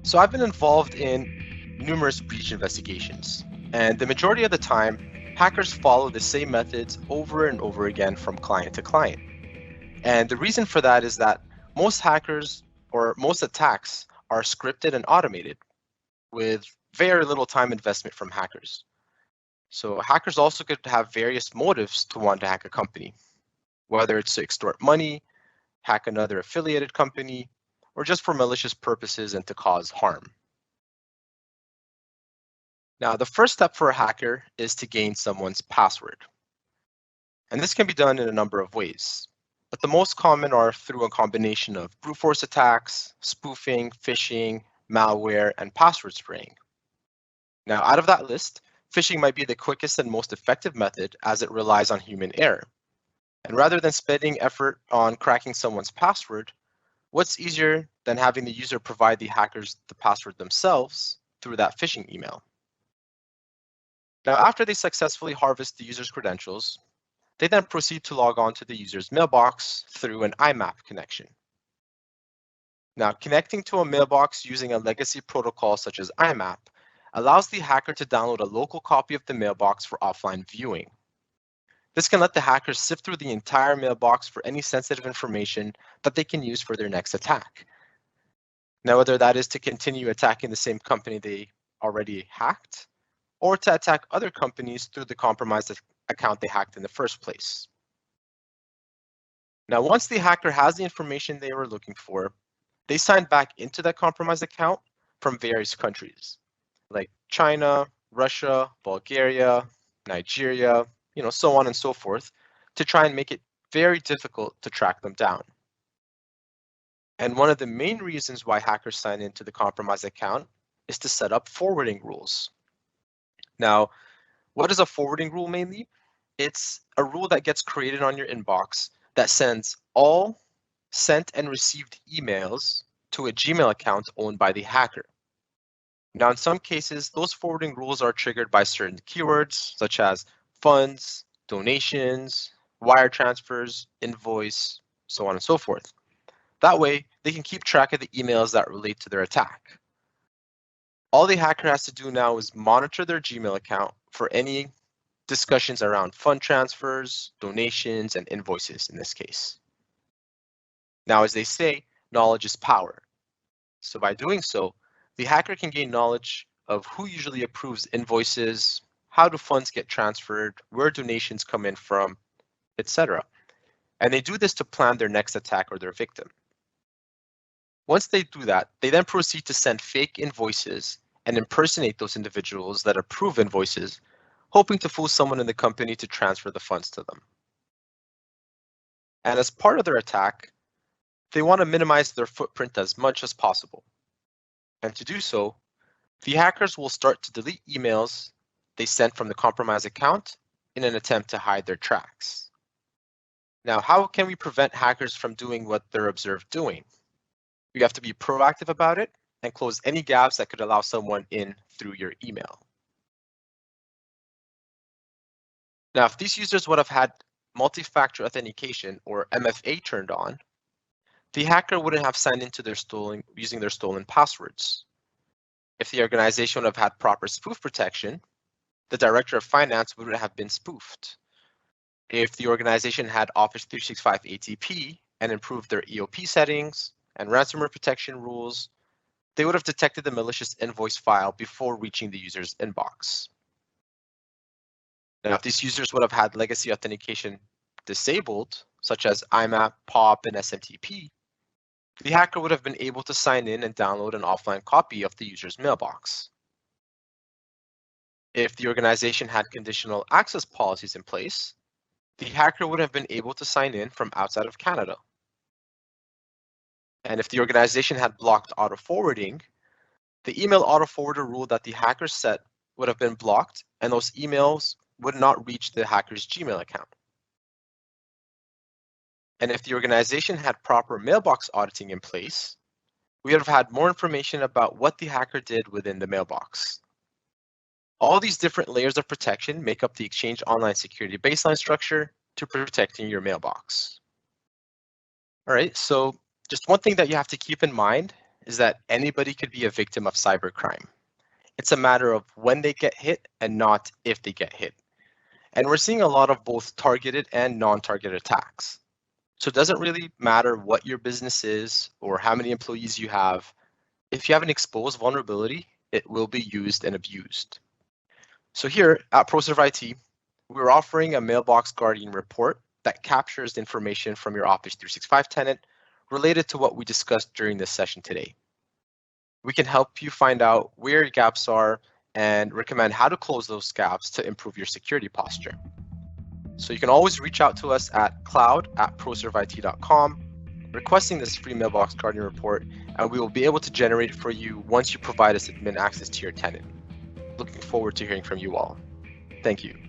So I've been involved in numerous breach investigations, and the majority of the time, hackers follow the same methods over and over again from client to client. And the reason for that is that most hackers or most attacks are scripted and automated with very little time investment from hackers. So hackers also could have various motives to want to hack a company, whether it's to extort money, hack another affiliated company, or just for malicious purposes and to cause harm. Now, the first step for a hacker is to gain someone's password. And this can be done in a number of ways. But the most common are through a combination of brute force attacks, spoofing, phishing, malware, and password spraying. Now, out of that list, phishing might be the quickest and most effective method as it relies on human error. And rather than spending effort on cracking someone's password, what's easier than having the user provide the hackers the password themselves through that phishing email? Now, after they successfully harvest the user's credentials, they then proceed to log on to the user's mailbox through an IMAP connection. Now, connecting to a mailbox using a legacy protocol such as IMAP allows the hacker to download a local copy of the mailbox for offline viewing. This can let the hackers sift through the entire mailbox for any sensitive information that they can use for their next attack. Now, whether that is to continue attacking the same company they already hacked, or to attack other companies through the compromised account they hacked in the first place. Now, once the hacker has the information they were looking for, they sign back into that compromised account from various countries, like China, Russia, Bulgaria, Nigeria, so on and so forth, to try and make it very difficult to track them down. And one of the main reasons why hackers sign into the compromised account is to set up forwarding rules. Now, what is a forwarding rule mainly? It's a rule that gets created on your inbox that sends all sent and received emails to a Gmail account owned by the hacker. Now, in some cases, those forwarding rules are triggered by certain keywords such as funds, donations, wire transfers, invoice, so on and so forth. That way, they can keep track of the emails that relate to their attack. All the hacker has to do now is monitor their Gmail account for any discussions around fund transfers, donations, and invoices in this case. Now, as they say, knowledge is power. So by doing so, the hacker can gain knowledge of who usually approves invoices, how do funds get transferred, where donations come in from, etc. And they do this to plan their next attack or their victim. Once they do that, they then proceed to send fake invoices and impersonate those individuals that approve invoices, hoping to fool someone in the company to transfer the funds to them. And as part of their attack, they want to minimize their footprint as much as possible. And to do so, the hackers will start to delete emails they sent from the compromised account in an attempt to hide their tracks. Now, how can we prevent hackers from doing what they're observed doing? You have to be proactive about it and close any gaps that could allow someone in through your email. Now, if these users would have had multi-factor authentication or MFA turned on, the hacker wouldn't have signed into using their stolen passwords. If the organization would have had proper spoof protection, the director of finance wouldn't have been spoofed. If the organization had Office 365 ATP and improved their EOP settings and ransomware protection rules, they would have detected the malicious invoice file before reaching the user's inbox. Now, if these users would have had legacy authentication disabled, such as IMAP, POP, and SMTP, the hacker would have been able to sign in and download an offline copy of the user's mailbox. If the organization had conditional access policies in place, the hacker would have been able to sign in from outside of Canada. And if the organization had blocked auto-forwarding, the email auto-forwarder rule that the hacker set would have been blocked, and those emails would not reach the hacker's Gmail account. And if the organization had proper mailbox auditing in place, we would have had more information about what the hacker did within the mailbox. All these different layers of protection make up the Exchange Online Security baseline structure to protecting your mailbox. All right, so just one thing that you have to keep in mind is that anybody could be a victim of cybercrime. It's a matter of when they get hit and not if they get hit. And we're seeing a lot of both targeted and non-targeted attacks. So it doesn't really matter what your business is or how many employees you have. If you have an exposed vulnerability, it will be used and abused. So here at ProServe IT, we're offering a Mailbox Guardian report that captures the information from your Office 365 tenant related to what we discussed during this session today. We can help you find out where your gaps are and recommend how to close those gaps to improve your security posture. So you can always reach out to us at cloud@proserveit.com, requesting this free Mailbox Guardian report, and we will be able to generate it for you once you provide us admin access to your tenant. Looking forward to hearing from you all. Thank you.